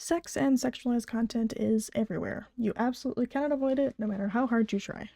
Sex and sexualized content is everywhere. You absolutely cannot avoid it, no matter how hard you try.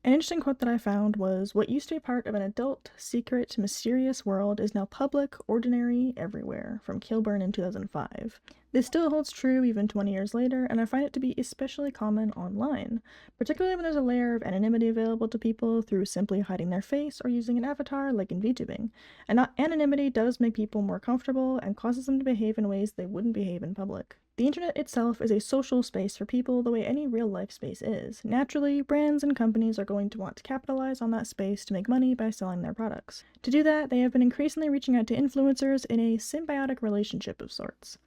An interesting quote that I found was, "What used to be part of an adult, secret, mysterious world is now public, ordinary, everywhere," from Kilburn in 2005. This still holds true even 20 years later, and I find it to be especially common online, particularly when there's a layer of anonymity available to people through simply hiding their face or using an avatar like in vtubing. And anonymity does make people more comfortable and causes them to behave in ways they wouldn't behave in public. The internet itself is a social space for people the way any real-life space is. Naturally, brands and companies are going to want to capitalize on that space to make money by selling their products. To do that, they have been increasingly reaching out to influencers in a symbiotic relationship of sorts.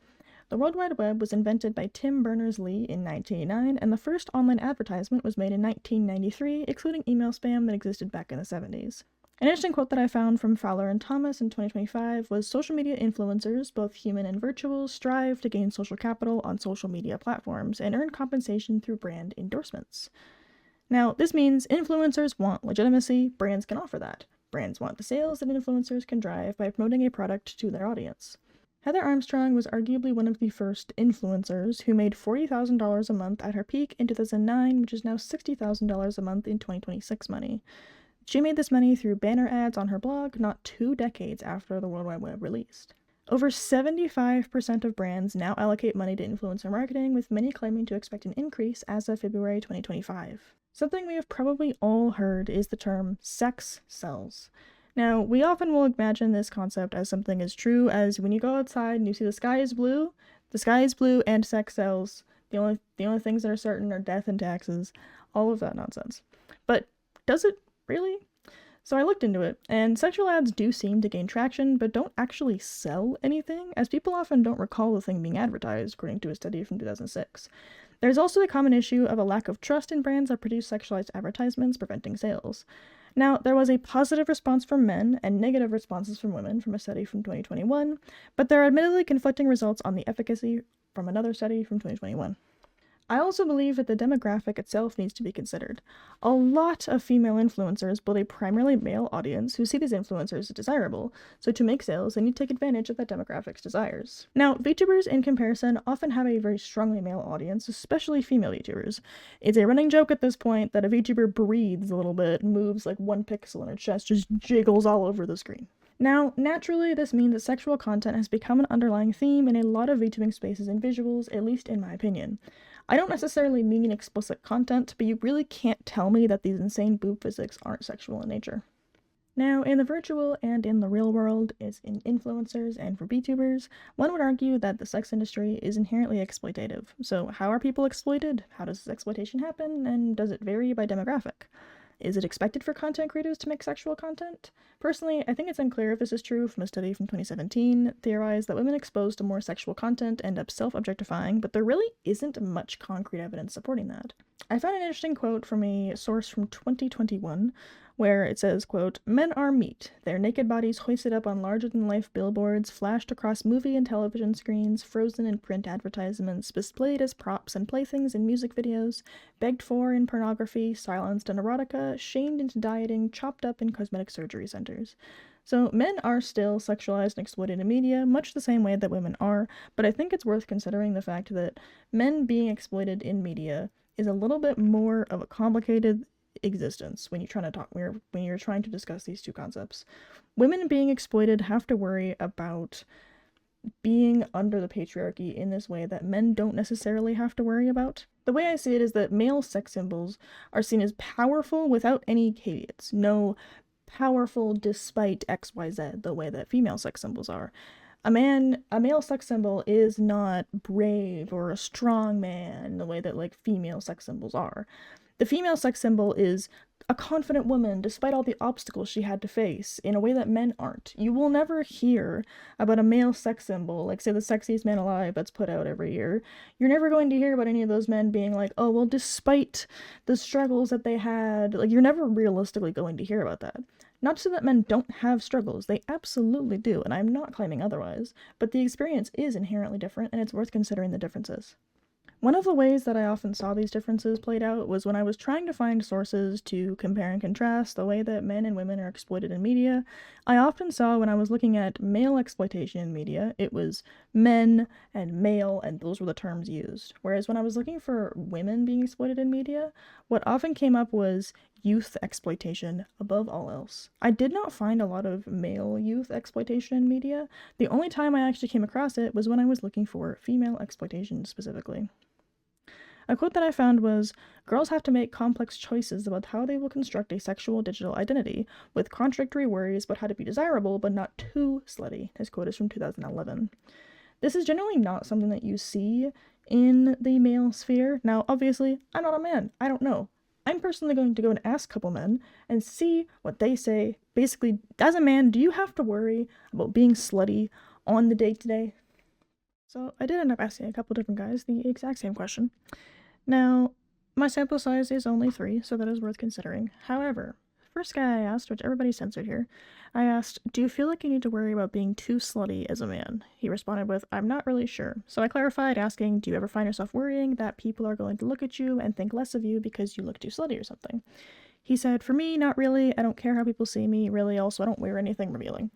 The World Wide Web was invented by Tim Berners-Lee in 1989, and the first online advertisement was made in 1993, excluding email spam that existed back in the 70s. An interesting quote that I found from Fowler and Thomas in 2025 was, "Social media influencers, both human and virtual, strive to gain social capital on social media platforms and earn compensation through brand endorsements." Now, this means influencers want legitimacy, brands can offer that. Brands want the sales that influencers can drive by promoting a product to their audience. Heather Armstrong was arguably one of the first influencers who made $40,000 a month at her peak in 2009, which is now $60,000 a month in 2026 money. She made this money through banner ads on her blog not 2 decades after the World Wide Web released. Over 75% of brands now allocate money to influencer marketing, with many claiming to expect an increase as of February 2025. Something we have probably all heard is the term sex sells. Now, we often will imagine this concept as something as true as when you go outside and you see the sky is blue and sex sells. The only things that are certain are death and taxes, all of that nonsense. But does it really? So I looked into it, and sexual ads do seem to gain traction, but don't actually sell anything, as people often don't recall the thing being advertised, according to a study from 2006. There's also a common issue of a lack of trust in brands that produce sexualized advertisements, preventing sales. Now, there was a positive response from men and negative responses from women from a study from 2021, but there are admittedly conflicting results on the efficacy from another study from 2021. I also believe that the demographic itself needs to be considered. A lot of female influencers build a primarily male audience who see these influencers as desirable, so to make sales, they need to take advantage of that demographic's desires. Now, VTubers, in comparison, often have a very strongly male audience, especially female VTubers. It's a running joke at this point that a VTuber breathes a little bit, moves like 1 pixel in her chest, just jiggles all over the screen. Now, naturally, this means that sexual content has become an underlying theme in a lot of VTubing spaces and visuals, at least in my opinion. I don't necessarily mean explicit content, but you really can't tell me that these insane boob physics aren't sexual in nature. Now, in the virtual and in the real world, as in influencers and for VTubers, one would argue that the sex industry is inherently exploitative. So how are people exploited? How does this exploitation happen? And does it vary by demographic? Is it expected for content creators to make sexual content? Personally, I think it's unclear if this is true from a study from 2017 theorized that women exposed to more sexual content end up self-objectifying, but there really isn't much concrete evidence supporting that. I found an interesting quote from a source from 2021 where it says, quote, "Men are meat, their naked bodies hoisted up on larger-than-life billboards, flashed across movie and television screens, frozen in print advertisements, displayed as props and playthings in music videos, begged for in pornography, silenced in erotica, shamed into dieting, chopped up in cosmetic surgery centers." So men are still sexualized and exploited in media, much the same way that women are, but I think it's worth considering the fact that men being exploited in media is a little bit more of a complicated existence when you're trying to discuss these two concepts. Women being exploited have to worry about being under the patriarchy in this way that men don't necessarily have to worry about. The way I see it is that male sex symbols are seen as powerful without any caveats. No powerful despite XYZ, the way that female sex symbols are. A male sex symbol is not brave or a strong man the way that like female sex symbols are. The female sex symbol is a confident woman despite all the obstacles she had to face in a way that men aren't. You will never hear about a male sex symbol, like say the Sexiest Man Alive that's put out every year. You're never going to hear about any of those men being like, oh, well, despite the struggles that they had, like you're never realistically going to hear about that. Not to say that men don't have struggles, they absolutely do, and I'm not claiming otherwise, but the experience is inherently different and it's worth considering the differences. One of the ways that I often saw these differences played out was when I was trying to find sources to compare and contrast the way that men and women are exploited in media. I often saw when I was looking at male exploitation in media, it was men and male, and those were the terms used. Whereas when I was looking for women being exploited in media, what often came up was youth exploitation above all else. I did not find a lot of male youth exploitation in media. The only time I actually came across it was when I was looking for female exploitation specifically. A quote that I found was, "Girls have to make complex choices about how they will construct a sexual digital identity, with contradictory worries about how to be desirable but not too slutty." This quote is from 2011. This is generally not something that you see in the male sphere. Now, obviously, I'm not a man. I don't know. I'm personally going to go and ask a couple men and see what they say. Basically, as a man, do you have to worry about being slutty on the day-to-day? So I did end up asking a couple different guys the exact same question. Now, my sample size is only 3, so that is worth considering. However, first guy I asked, which everybody's censored here, I asked, "Do you feel like you need to worry about being too slutty as a man?" He responded with, "I'm not really sure." So I clarified, asking, "Do you ever find yourself worrying that people are going to look at you and think less of you because you look too slutty or something?" He said, "For me, not really. I don't care how people see me, really. Also, I don't wear anything revealing."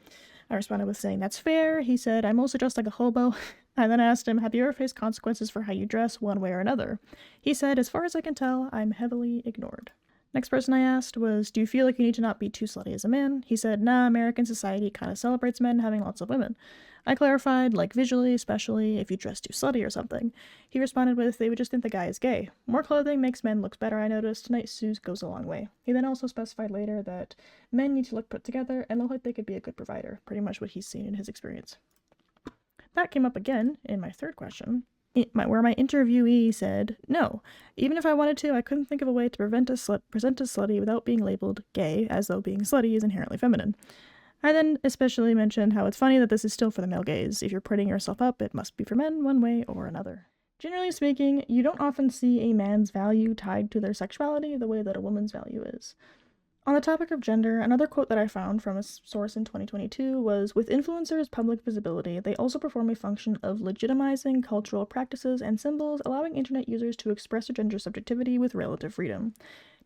I responded with saying, "That's fair." He said, "I'm mostly dressed like a hobo." I then asked him, "Have you ever faced consequences for how you dress one way or another?" He said, "As far as I can tell, I'm heavily ignored." Next person I asked was, "Do you feel like you need to not be too slutty as a man?" He said, "Nah, American society kind of celebrates men having lots of women." I clarified, like visually, especially if you dress too slutty or something. He responded with, "They would just think the guy is gay. More clothing makes men look better, I noticed. Nice suits goes a long way." He then also specified later that men need to look put together and look like they could be a good provider, pretty much what he's seen in his experience. That came up again in my third question, where my interviewee said, "No, even if I wanted to, I couldn't think of a way to present as slutty without being labeled gay, as though being slutty is inherently feminine." I then especially mentioned how it's funny that this is still for the male gaze. If you're putting yourself up, it must be for men one way or another. Generally speaking, you don't often see a man's value tied to their sexuality the way that a woman's value is. On the topic of gender, another quote that I found from a source in 2022 was, "With influencers' public visibility, they also perform a function of legitimizing cultural practices and symbols, allowing internet users to express their gender subjectivity with relative freedom."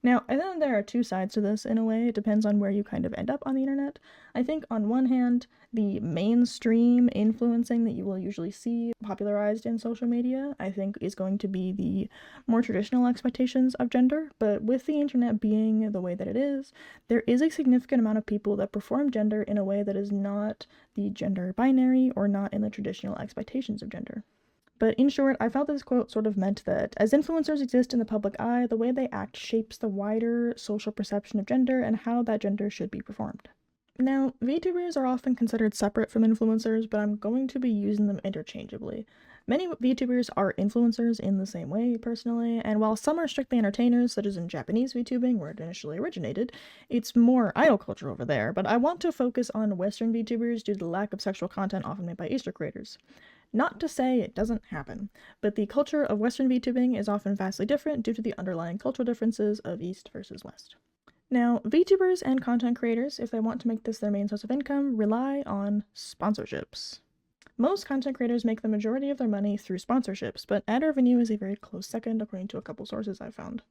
Now, I think there are two sides to this in a way. It depends on where you kind of end up on the internet. I think on one hand, the mainstream influencing that you will usually see popularized in social media, I think is going to be the more traditional expectations of gender. But with the internet being the way that it is, there is a significant amount of people that perform gender in a way that is not the gender binary or not in the traditional expectations of gender. But in short, I felt this quote sort of meant that as influencers exist in the public eye, the way they act shapes the wider social perception of gender and how that gender should be performed. Now, VTubers are often considered separate from influencers, but I'm going to be using them interchangeably. Many VTubers are influencers in the same way, personally, and while some are strictly entertainers, such as in Japanese VTubing, where it initially originated, it's more idol culture over there, but I want to focus on Western VTubers due to the lack of sexual content often made by Easter creators. Not to say it doesn't happen, but the culture of Western VTubing is often vastly different due to the underlying cultural differences of East versus West. Now, VTubers and content creators, if they want to make this their main source of income, rely on sponsorships. Most content creators make the majority of their money through sponsorships, but ad revenue is a very close second according to a couple sources I've found.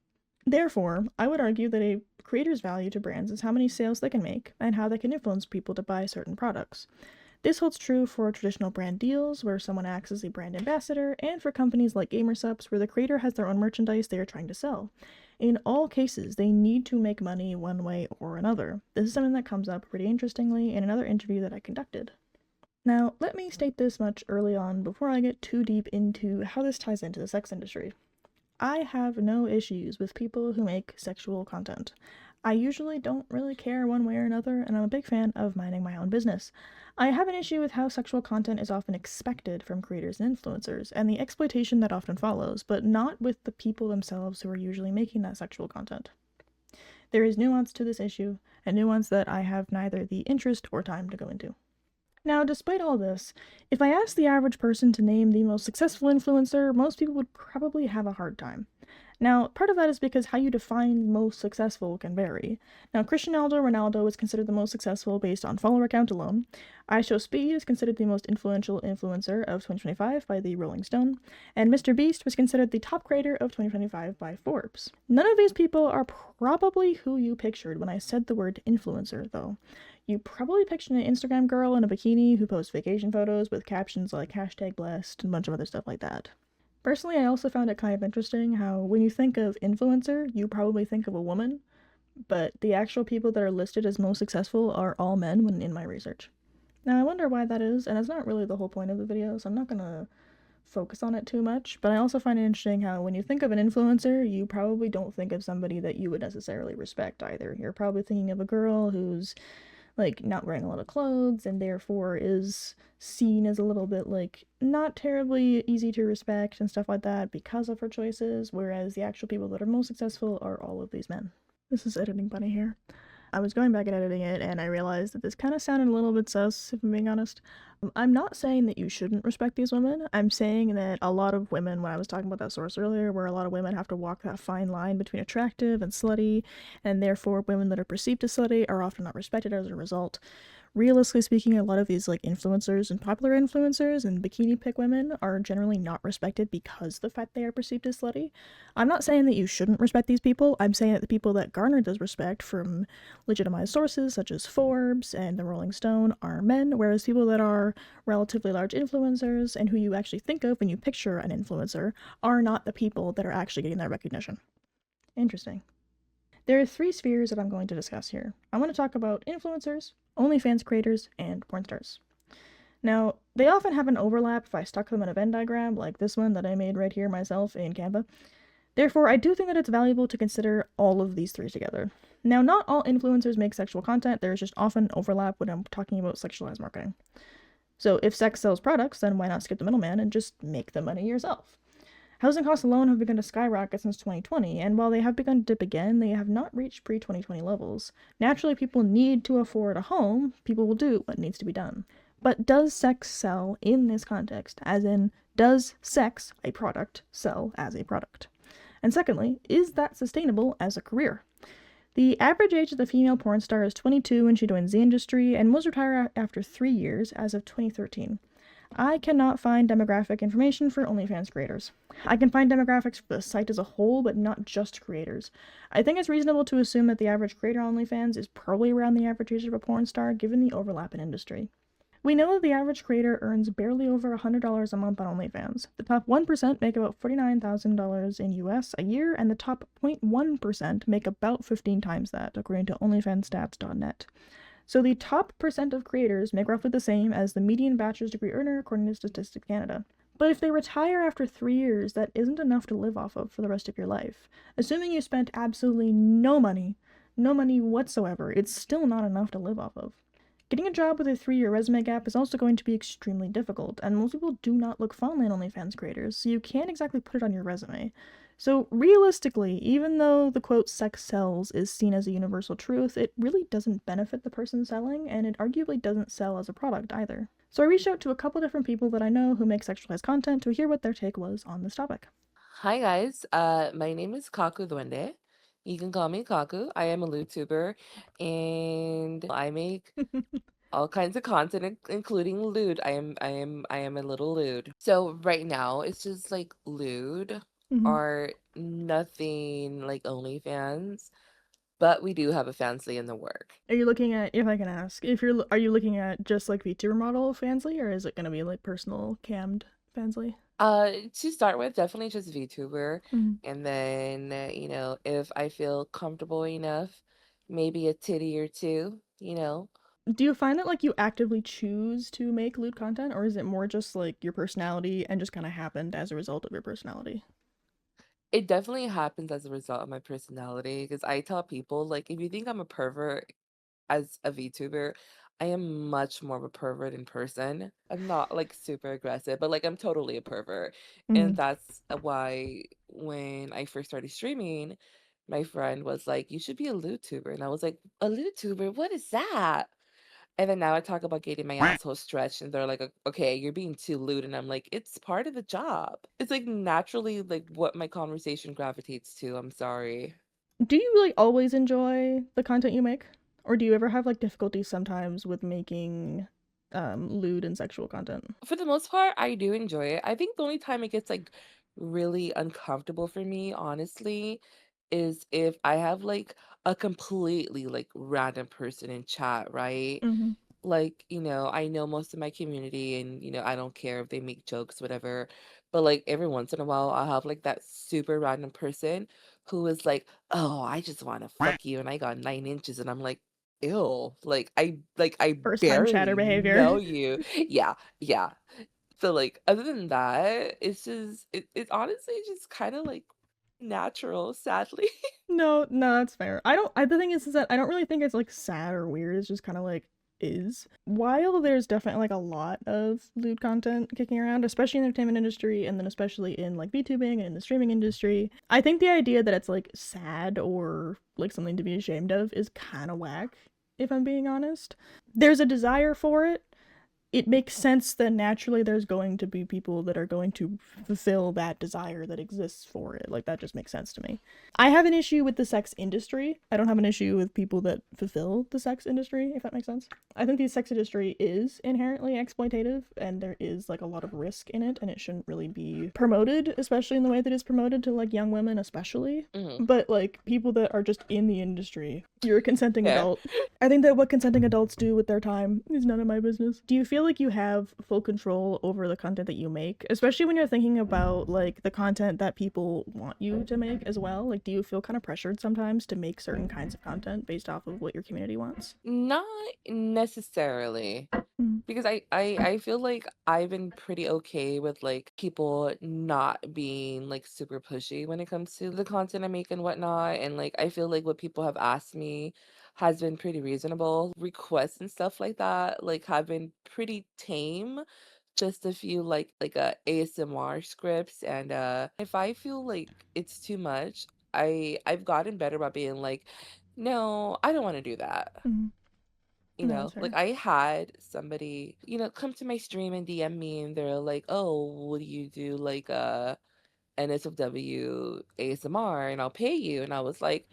Therefore, I would argue that a creator's value to brands is how many sales they can make and how they can influence people to buy certain products. This holds true for traditional brand deals, where someone acts as a brand ambassador, and for companies like GamerSupps, where the creator has their own merchandise they are trying to sell. In all cases, they need to make money one way or another. This is something that comes up pretty interestingly in another interview that I conducted. Now, let me state this much early on before I get too deep into how this ties into the sex industry. I have no issues with people who make sexual content. I usually don't really care one way or another, and I'm a big fan of minding my own business. I have an issue with how sexual content is often expected from creators and influencers, and the exploitation that often follows, but not with the people themselves who are usually making that sexual content. There is nuance to this issue, and nuance that I have neither the interest or time to go into. Now, despite all this, if I asked the average person to name the most successful influencer, most people would probably have a hard time. Now, part of that is because how you define most successful can vary. Now, Cristiano Ronaldo is considered the most successful based on follower count alone. I Show Speed is considered the most influential influencer of 2025 by the Rolling Stone, and Mr. Beast was considered the top creator of 2025 by Forbes. None of these people are probably who you pictured when I said the word influencer, though. You probably pictured an Instagram girl in a bikini who posts vacation photos with captions like hashtag blessed and a bunch of other stuff like that. Personally, I also found it kind of interesting how when you think of influencer, you probably think of a woman, but the actual people that are listed as most successful are all men when in my research. Now, I wonder why that is, and it's not really the whole point of the video, so I'm not gonna focus on it too much, but I also find it interesting how when you think of an influencer, you probably don't think of somebody that you would necessarily respect either. You're probably thinking of a girl who's like not wearing a lot of clothes and therefore is seen as a little bit like not terribly easy to respect and stuff like that because of her choices, whereas the actual people that are most successful are all of these men. This is editing bunny here. I was going back and editing it, and I realized that this kind of sounded a little bit sus, if I'm being honest. I'm not saying that you shouldn't respect these women. I'm saying that a lot of women, when I was talking about that source earlier, where a lot of women have to walk that fine line between attractive and slutty, and therefore women that are perceived as slutty are often not respected as a result. Realistically speaking, a lot of these like influencers and popular influencers and bikini pic women are generally not respected because of the fact they are perceived as slutty. I'm not saying that you shouldn't respect these people. I'm saying that the people that garnered this respect from legitimized sources such as Forbes and the Rolling Stone are men, whereas people that are relatively large influencers and who you actually think of when you picture an influencer are not the people that are actually getting that recognition. Interesting. There are three spheres that I'm going to discuss here. I want to talk about influencers, OnlyFans creators, and porn stars. Now, they often have an overlap if I stuck them in a Venn diagram, like this one that I made right here myself in Canva. Therefore, I do think that it's valuable to consider all of these three together. Now, not all influencers make sexual content, there's just often overlap when I'm talking about sexualized marketing. So, if sex sells products, then why not skip the middleman and just make the money yourself? Housing costs alone have begun to skyrocket since 2020, and while they have begun to dip again, they have not reached pre 2020 levels. Naturally, people need to afford a home, people will do what needs to be done. But does sex sell in this context? As in, does sex, a product, sell as a product? And secondly, is that sustainable as a career? The average age of the female porn star is 22 when she joins the industry and was retired after 3 years as of 2013. I cannot find demographic information for OnlyFans creators. I can find demographics for the site as a whole, but not just creators. I think it's reasonable to assume that the average creator on OnlyFans is probably around the average age of a porn star, given the overlap in industry. We know that the average creator earns barely over $100 a month on OnlyFans. The top 1% make about $49,000 in US a year, and the top 0.1% make about 15 times that, according to OnlyFansStats.net. So the top percent of creators make roughly the same as the median bachelor's degree earner, according to Statistics Canada. But if they retire after 3 years, that isn't enough to live off of for the rest of your life. Assuming you spent absolutely no money whatsoever, it's still not enough to live off of. Getting a job with a 3-year resume gap is also going to be extremely difficult, and most people do not look fondly on OnlyFans creators, so you can't exactly put it on your resume. So, realistically, even though the quote sex sells is seen as a universal truth, it really doesn't benefit the person selling, and it arguably doesn't sell as a product either. So, I reached out to a couple different people that I know who make sexualized content to hear what their take was on this topic. Hi guys, my name is Kaku Duende. You can call me Kaku. I am a YouTuber and I make all kinds of content, including lewd. I am a little lewd. So right now it's just like lewd Mm-hmm. or nothing like OnlyFans, but we do have a fansly in the work. Are you looking at, if I can ask, are you looking at just like VTuber model Fansly, or is it gonna be like personal cammed Fansly? To start with, definitely just VTuber, Mm-hmm. and then if I feel comfortable enough, maybe a titty or two. Do you find that like you actively choose to make lewd content, or is it more just like your personality and just kind of happened as a result of your personality? It definitely happens as a result of my personality because I tell people like if you think I'm a pervert as a VTuber, I am much more of a pervert in person. I'm not like super aggressive, but like I'm totally a pervert. And Mm. that's why when I first started streaming, my friend was like, "You should be a YouTuber." And I was like, "A YouTuber? What is that?" And then now I talk about getting my asshole stretched, and they're like, Okay, you're being too lewd." And I'm like, "It's part of the job." It's like naturally like what my conversation gravitates to. I'm sorry. Do you like always enjoy the content you make, or do you ever have like difficulty sometimes with making lewd and sexual content? For the most part, I do enjoy it. I think the only time it gets like really uncomfortable for me, honestly, is if I have like a completely like random person in chat, right? Mm-hmm. Like, I know most of my community and, I don't care if they make jokes, whatever. But like every once in a while, I'll have like that super random person who is like, "Oh, I just want to fuck you and I got 9 inches." And I'm like, ew, like I First time chatter barely behavior. know you. Yeah, yeah. So like other than that, it's honestly just kind of like natural, sadly. No, no, that's fair. I don't. The thing is that I don't really think it's like sad or weird. It's just kind of like is. While there's definitely like a lot of lewd content kicking around, especially in the entertainment industry, and then especially in like VTubing and in the streaming industry, I think the idea that it's like sad or like something to be ashamed of is kind of whack. If I'm being honest, there's a desire for it, it makes sense that naturally there's going to be people that are going to fulfill that desire that exists for it. Like, that just makes sense to me. I have an issue with the sex industry. I don't have an issue with people that fulfill the sex industry, if that makes sense. I think the sex industry is inherently exploitative and there is like a lot of risk in it and it shouldn't really be promoted, especially in the way that it's promoted to like young women, especially. Hmm. But like people that are just in the industry, you're a consenting Yeah. adult. I think that what consenting adults do with their time is none of my business. Do you feel like you have full control over the content that you make, especially when you're thinking about like the content that people want you to make as well? Like, do you feel kind of pressured sometimes to make certain kinds of content based off of what your community wants? Not necessarily. Mm. Because I feel like I've been pretty okay with like people not being like super pushy when it comes to the content I make and whatnot. And like I feel like what people have asked me has been pretty reasonable. Requests and stuff like that like have been pretty tame. Just a few like ASMR scripts, and if I feel like it's too much, I've gotten better about being like, no, I don't want to do that. Mm. No, that's Like fair. I had somebody, come to my stream and DM me and they're like, "Oh, would you do like a NSFW ASMR and I'll pay you?" And I was like,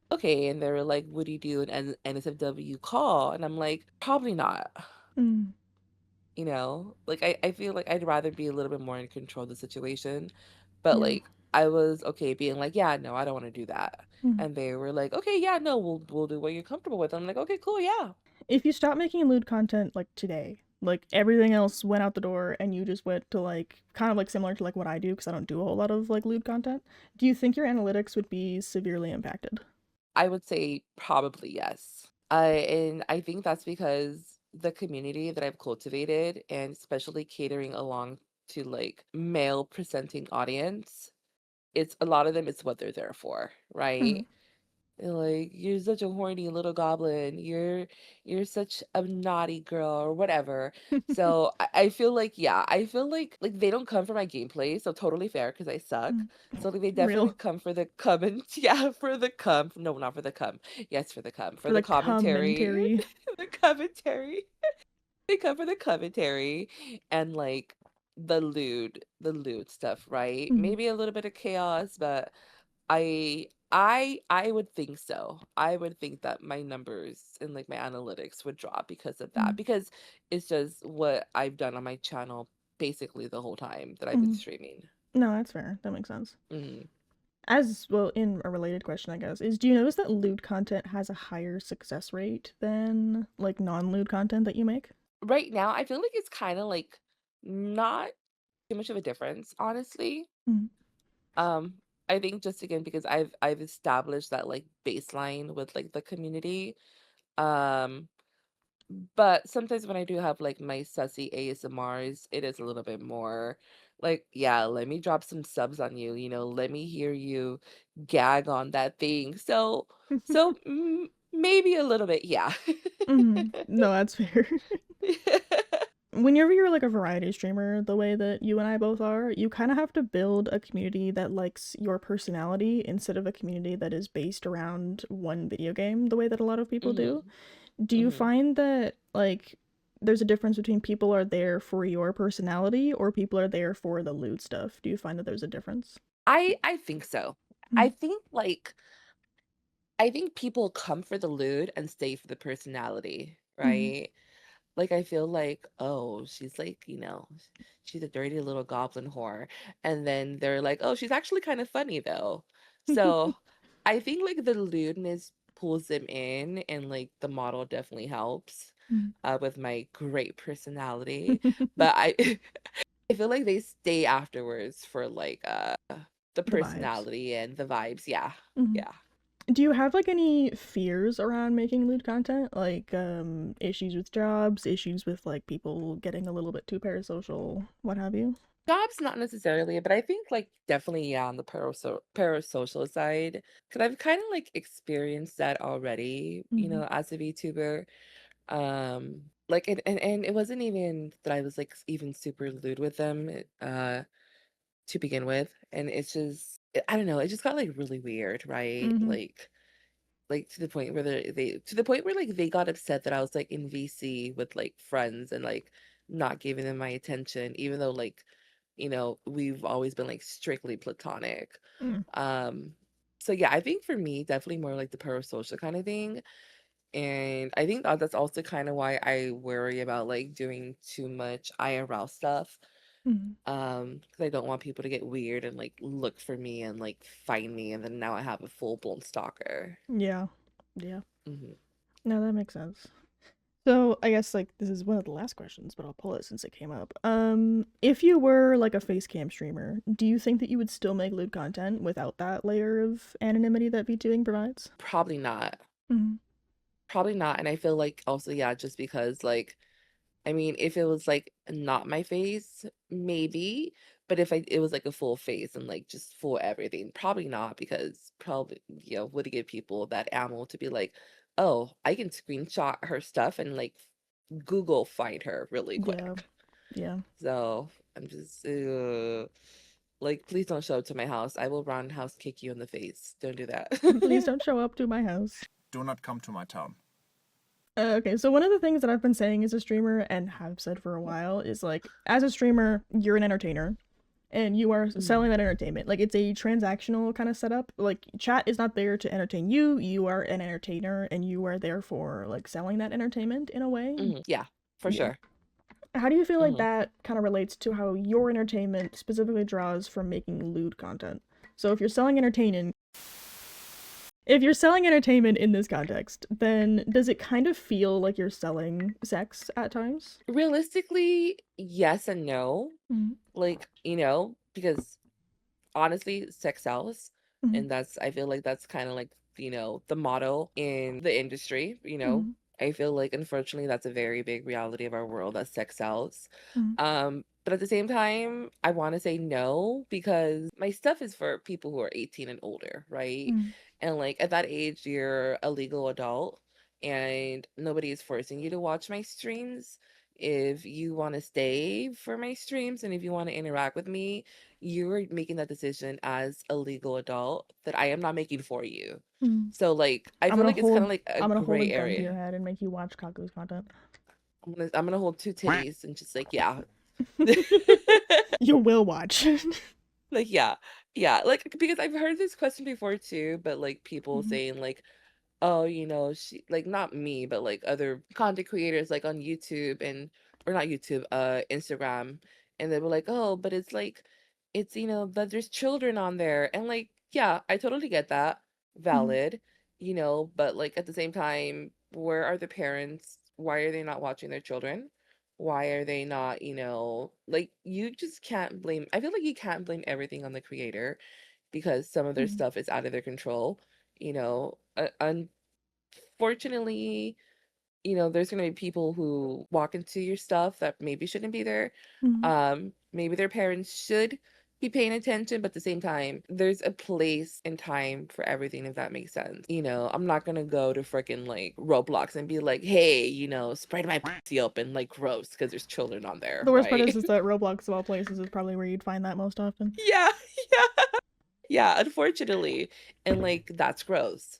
"Okay." And they were like, "Would you do an NSFW call?" And I'm like, "Probably not." Mm. Like I feel like I'd rather be a little bit more in control of the situation. But Yeah. like I was okay being like, "Yeah, no, I don't want to do that." Mm. And they were like, "Okay, yeah, no, we'll do what you're comfortable with." I'm like, "Okay, cool, yeah." If you stop making lewd content like today, like everything else went out the door and you just went to like kind of like similar to like what I do because I don't do a whole lot of like lewd content, do you think your analytics would be severely impacted? I would say probably yes. And I think that's because the community that I've cultivated, and especially catering along to like male presenting audience, it's a lot of them, it's what they're there for, Mm-hmm. right? They're like, "You're such a horny little goblin. You're such a naughty girl," or whatever. So I feel like, yeah, I feel like they don't come for my gameplay, so totally fair because I suck. So like they definitely Real. come for the comment, yeah, for the cum. No, not for the cum. Yes, for the cum. For For the the commentary. commentary. The commentary. They come for the commentary and like the lewd stuff, right? Mm-hmm. Maybe a little bit of chaos, but I would think so. I would think that my numbers and like my analytics would drop because of that. Because it's just what I've done on my channel basically the whole time that I've been Mm-hmm. streaming. No, that's fair. That makes sense. Mhm. As well, in a related question, I guess, is do you notice that lewd content has a higher success rate than like non-lewd content that you make? Right now, I feel like it's kind of like not too much of a difference, honestly. Mm-hmm. Um, I think just again because I've established that like baseline with like the community. Um, But sometimes when I do have like my sussy ASMRs, it is a little bit more like, yeah, let me drop some subs on you, let me hear you gag on that thing. So maybe a little bit, yeah. Mm-hmm. No, that's fair. Whenever you're like a variety streamer, the way that you and I both are, you kind of have to build a community that likes your personality instead of a community that is based around one video game, the way that a lot of people do. Hmm. Do you Hmm. find that like there's a difference between people are there for your personality or people are there for the lewd stuff? Do you find that there's a difference? I think so. Mm, I think, like I think people come for the lewd and stay for the personality, mm, right? Like, I feel like, "Oh, she's like, she's a dirty little goblin whore," and then they're like, "Oh, she's actually kind of funny though." So, I think, like, the lewdness pulls them in, and, like, the model definitely helps, mm. with my great personality, but I I feel like they stay afterwards for, like, the The vibes. personality and the vibes, yeah, Mhm. yeah. Do you have like any fears around making lewd content? Like issues with jobs, issues with like people getting a little bit too parasocial, what have you? Jobs, not necessarily, but I think, like, definitely, yeah, on the parasocial side, because 'cause I've kinda, like, experienced that already, Mm-hmm. as a VTuber. Like, and it wasn't even that I was, like, even super lewd with them, to begin with, and it's just I don't know, it just got, like, really weird, right? Mm-hmm. Like, to the point where to the point where, like, they got upset that I was, like, in VC with, like, friends and, like, not giving them my attention, even though, like, we've always been, like, strictly platonic. Mm, Um, so, yeah, I think for me, definitely more like the parasocial kinda thing, and I think that's also kinda why I worry about, like, doing too much IRL stuff, mm. because I don't want people to get weird and, like, look for me and, like, find me, and then now I have a full-blown stalker. Yeah. Yeah. Mhm. No, that makes sense. So I guess like this is one of the last questions, but I'll pull it since it came up. If you were like a face cam streamer, do you think that you would still make lewd content without that layer of anonymity that VTubing provides? Probably not. Mm-hmm. Probably not, and I feel like also, yeah, just because, like, I mean, if it was, like, not my face, maybe, but if it was, like, a full face and, like, just full everything, probably not because probably, would give people that ammo to be like, "Oh, I can screenshot her stuff and, like, Google find her really Yeah. quick." Yeah. So, I'm just, like, please don't show up to my house. I will roundhouse kick you in the face. Don't do that. Please don't show up to my house. Do not come to my town. Okay, so one of the things that I've been saying as a streamer and have said for a while is like, as a streamer, you're an entertainer and you are Mhm, selling that entertainment. Like, it's a transactional kind of setup. Like, chat is not there to entertain you, you are an entertainer and you are there for like selling that entertainment in a way. mhm, yeah, for Yeah. sure. How do you feel like Mhm. that kind of relates to how your entertainment specifically draws from making lewd content? So, if you're selling entertainment in this context, then does it kind of feel like you're selling sex at times? Realistically, yes and no. Mm-hmm. Like, because honestly, sex sells. Mm-hmm. And I feel like that's kind of like, the motto in the industry. Mm-hmm. I feel like unfortunately that's a very big reality of our world that sex sells. Mm-hmm. But at the same time, I want to say no because my stuff is for people who are 18 and older, right? And like at that age, you're a legal adult and nobody is forcing you to watch my streams. If you want to stay for my streams and if you want to interact with me, you're making that decision as a legal adult that I am not making for you. Mm-hmm. So, like, I feel like it's kinda like a I'm gonna hold a gray gun to area. your head and make you watch Kaku's content. I'm gonna hold 2 titties and just like, yeah. You will watch. Like, yeah. Yeah, like, because I've heard this question before too, but, like, people Mm-hmm. saying, like, "Oh, she," like, not me, but, like, other content creators, like, on YouTube and or not YouTube, Instagram, and they were like, "Oh, but it's like that there's children on there," and, like, yeah, I totally get that, Mm-hmm. valid, but, like, at the same time, where are the parents? Why are they not watching their children? Why are they not, like, you just can't blame I feel like you can't blame everything on the creator because some of their Mm-hmm. stuff is out of their control, unfortunately, there's gonna be people who walk into your stuff that maybe shouldn't be there. Mm-hmm. Maybe their parents should be paying attention, but at the same time, there's a place and time for everything, if that makes sense. I'm not gonna go to freaking like Roblox and be like, hey, spread my pussy open like gross because there's children on there, The worst part right? is that Roblox of all places is probably where you'd find that most often. Yeah, yeah. Yeah, unfortunately, and, like, that's gross,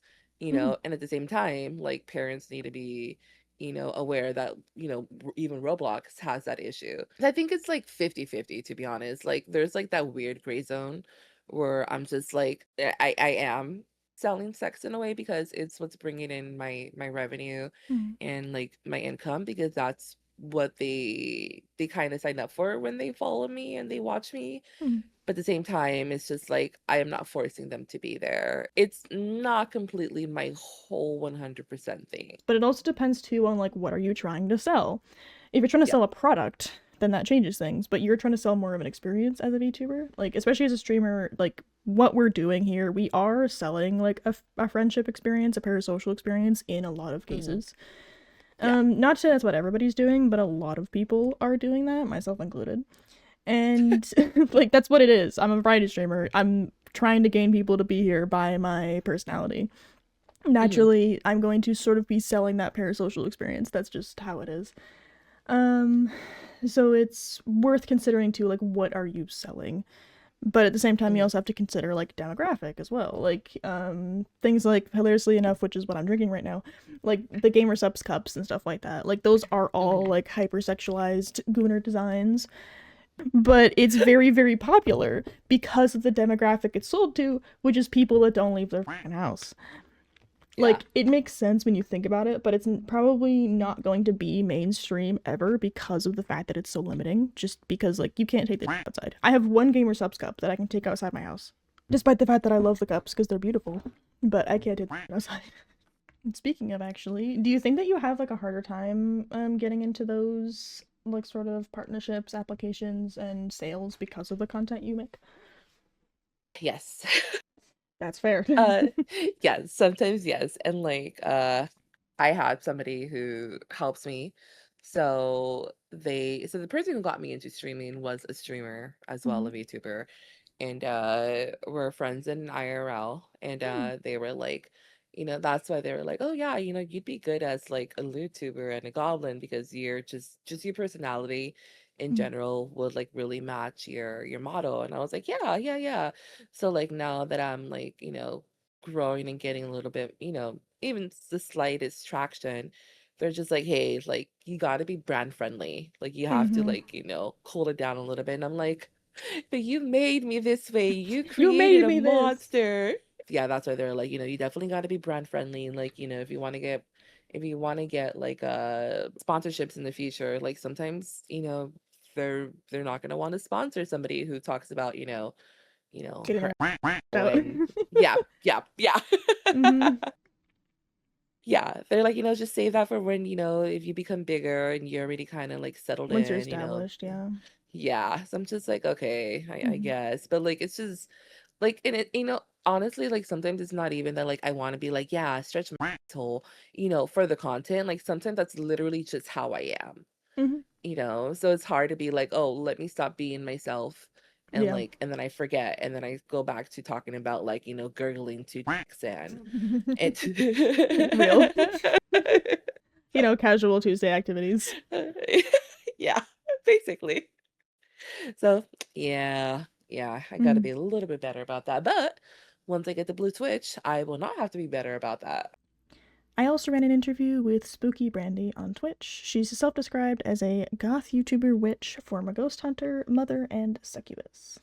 Mm-hmm. and at the same time, like, parents need to be, aware that, even Roblox has that issue. I think it's like 50-50, to be honest. Like there's like that weird gray zone where I'm just like I am selling sex in a way because it's what's bringing in my revenue Mm. and like my income, because that's what they kind of sign up for when they follow me and they watch me. Mm. But at the same time, it's just like I am not forcing them to be there. It's not completely my whole 100% thing. But it also depends too on like what are you trying to sell. If you're trying to Yeah. sell a product, then that changes things. But you're trying to sell more of an experience as a VTuber, like especially as a streamer. Like what we're doing here, we are selling like a friendship experience, a parasocial experience in a lot of Hmm. cases. Yeah. Not to say that's what everybody's doing, but a lot of people are doing that, myself included. And like that's what it is. I'm a variety streamer. I'm trying to gain people to be here by my personality. Hmm. Naturally, I'm going to sort of be selling that parasocial experience. That's just how it is. Um, so it's worth considering too, like what are you selling? But at the same time, you Hmm. also have to consider like demographic as well. Like things like hilariously enough, which is what I'm drinking right now, like the gamer subs cups and stuff like that. Like those are all Hmm. like hypersexualized gooner designs, but it's very very popular because of the demographic it's sold to, which is people that don't leave their fucking house. Yeah. Like it makes sense when you think about it, but it's probably not going to be mainstream ever because of the fact that it's so limiting. Just because like you can't take the outside. I have one gamer subs cup that I can take outside my house, despite the fact that I love the cups because they're beautiful, but I can't take the outside. And speaking of actually, do you think that you have like a harder time getting into those like sort of partnerships, applications, and sales because of the content you make? Yes. That's fair. Uh, yeah, sometimes yes. And like I had somebody who helps me. So the person who got me into streaming was a streamer as well, Mm-hmm. a VTuber. And we're friends in IRL, and they were like, that's why they were like, oh yeah, you'd be good as like a YouTuber and a goblin, because you're just your personality in Mm-hmm. general would like really match your motto. And I was like, yeah, yeah, yeah. So like now that I'm like, growing and getting a little bit, even the slightest traction, they're just like, hey, like you got to be brand friendly, like you have to Mm-hmm. like, cool it down a little bit. And I'm like, but you made me this way. You You created made a me this. monster. Yeah, that's why they're like, you definitely got to be brand friendly. And like, if you want to get like sponsorships in the future, like sometimes, they're not going to want to sponsor somebody who talks about, Getting her their out. and yeah, yeah, yeah. Mm-hmm. Yeah, they're like, just save that for when, if you become bigger and you're already kind of like settled Once you're in. established, yeah. Yeah. So I'm just like, okay, I Mm-hmm. guess. But like it's just like, and it, honestly, like sometimes it's not even that like I want to be like, yeah, stretch my asshole, for the content. Like sometimes that's literally just how I am, Mm-hmm. So it's hard to be like, oh, let me stop being myself. And Yeah. like, and then I forget. And then I go back to talking about like, gurgling to and it. Real. Casual Tuesday activities. Yeah, basically. So yeah, yeah, I gotta Mm. be a little bit better about that. But once I get the blue switch, I will not have to be better about that. I also ran an interview with Spooky Brandy on Twitch. She's self described as a goth YouTuber witch, former ghost hunter, mother, and succubus.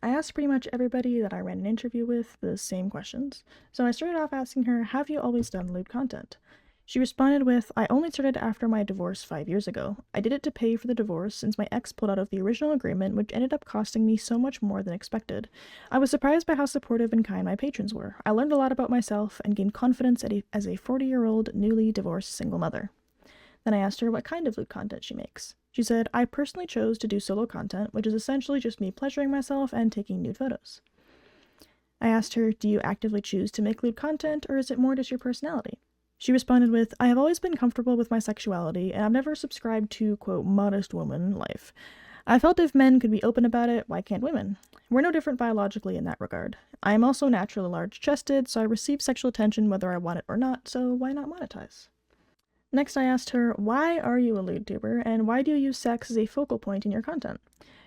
I asked pretty much everybody that I ran an interview with the same questions. So I started off asking her, have you always done lewd content? She responded with, I only started after my divorce 5 years ago. I did it to pay for the divorce since my ex pulled out of the original agreement, which ended up costing me so much more than expected. I was surprised by how supportive and kind my patrons were. I learned a lot about myself and gained confidence as a 40-year-old, newly divorced single mother. Then I asked her what kind of lewd content she makes. She said, I personally chose to do solo content, which is essentially just me pleasuring myself and taking nude photos. I asked her, do you actively choose to make lewd content, or is it more just your personality? She responded with, I have always been comfortable with my sexuality, and I've never subscribed to, quote, modest woman life. I felt if men could be open about it, why can't women? We're no different biologically in that regard. I am also naturally large chested, so I receive sexual attention whether I want it or not, so why not monetize? Next, I asked her, why are you a lewd tuber, and why do you use sex as a focal point in your content?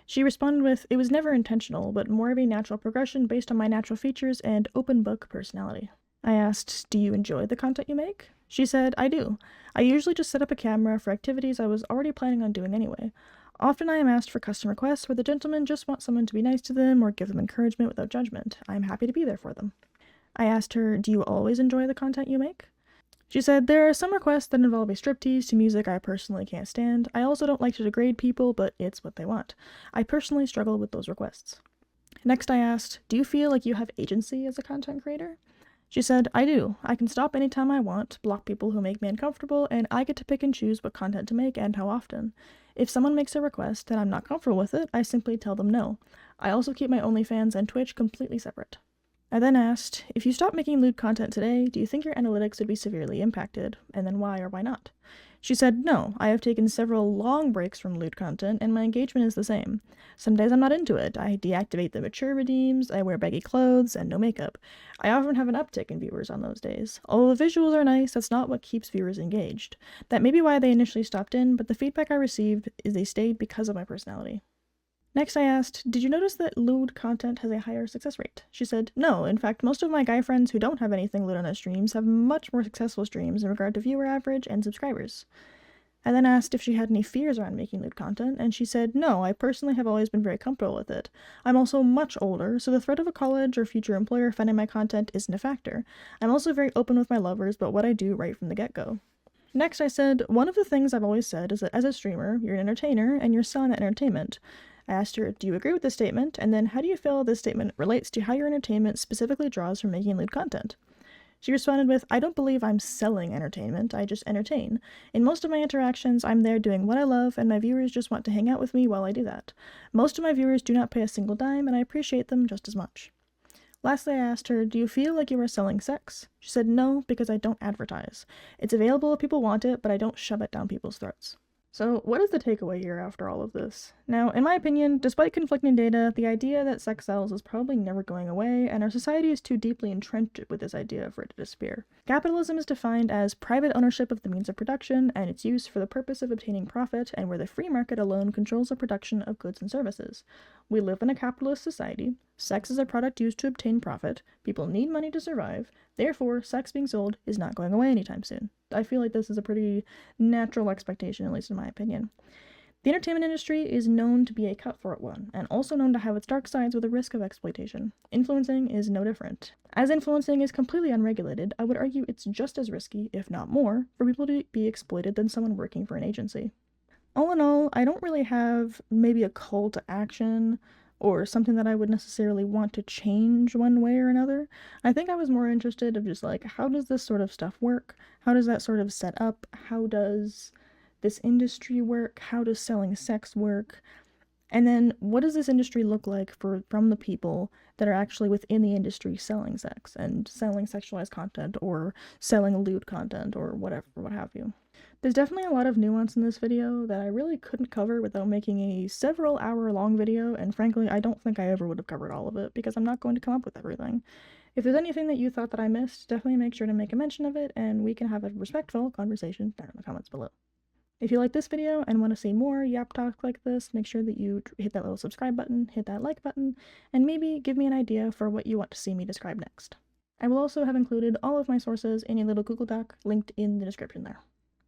She responded with, it was never intentional, but more of a natural progression based on my natural features and open book personality. I asked, do you enjoy the content you make? She said, I do. I usually just set up a camera for activities I was already planning on doing anyway. Often I am asked for custom requests where the gentlemen just want someone to be nice to them or give them encouragement without judgment. I am happy to be there for them. I asked her, do you always enjoy the content you make? She said, there are some requests that involve a striptease to music I personally can't stand. I also don't like to degrade people, but it's what they want. I personally struggle with those requests. Next, I asked, do you feel like you have agency as a content creator? She said, I do. I can stop anytime I want, block people who make me uncomfortable, and I get to pick and choose what content to make and how often. If someone makes a request and I'm not comfortable with it, I simply tell them no. I also keep my OnlyFans and Twitch completely separate. I then asked, if you stop making lewd content today, do you think your analytics would be severely impacted? And then why or why not? She said, no, I have taken several long breaks from lewd content, and my engagement is the same. Some days I'm not into it. I deactivate the mature redeems, I wear baggy clothes, and no makeup. I often have an uptick in viewers on those days. Although the visuals are nice, that's not what keeps viewers engaged. That may be why they initially stopped in, but the feedback I received is they stayed because of my personality. Next, I asked, did you notice that lewd content has a higher success rate? She said, no. In fact, most of my guy friends who don't have anything lewd on their streams have much more successful streams in regard to viewer average and subscribers. I then asked if she had any fears around making lewd content, and she said, no, I personally have always been very comfortable with it. I'm also much older, so the threat of a college or future employer finding my content isn't a factor. I'm also very open with my lovers about what I do right from the get-go. Next, I said, one of the things I've always said is that as a streamer, you're an entertainer, and you're selling that entertainment. I asked her, do you agree with this statement? And then how do you feel this statement relates to how your entertainment specifically draws from making lewd content? She responded with, I don't believe I'm selling entertainment, I just entertain. In most of my interactions, I'm there doing what I love, and my viewers just want to hang out with me while I do that. Most of my viewers do not pay a single dime, and I appreciate them just as much. Lastly, I asked her, do you feel like you are selling sex? She said, no, because I don't advertise. It's available if people want it, but I don't shove it down people's throats. So, what is the takeaway here after all of this? Now, in my opinion, despite conflicting data, the idea that sex sells is probably never going away, and our society is too deeply entrenched with this idea for it to disappear. Capitalism is defined as private ownership of the means of production and its use for the purpose of obtaining profit, and where the free market alone controls the production of goods and services. We live in a capitalist society. Sex is a product used to obtain profit. People need money to survive. Therefore, sex being sold is not going away anytime soon. I feel like this is a pretty natural expectation, at least in my opinion. The entertainment industry is known to be a cutthroat one, and also known to have its dark sides with a risk of exploitation. Influencing is no different. As influencing is completely unregulated, I would argue it's just as risky, if not more, for people to be exploited than someone working for an agency. All in all, I don't really have maybe a call to action or something that I would necessarily want to change one way or another. I think I was more interested of just like, how does this sort of stuff work? How does that sort of set up? How does this industry work? How does selling sex work? And then what does this industry look like from the people that are actually within the industry selling sex and selling sexualized content or selling lewd content or whatever, what have you. There's definitely a lot of nuance in this video that I really couldn't cover without making a several hour long video, and frankly, I don't think I ever would have covered all of it because I'm not going to come up with everything. If there's anything that you thought that I missed, definitely make sure to make a mention of it, and we can have a respectful conversation down in the comments below. If you like this video and want to see more Yap Talk like this, make sure that you hit that little subscribe button, hit that like button, and maybe give me an idea for what you want to see me describe next. I will also have included all of my sources in a little Google Doc linked in the description there.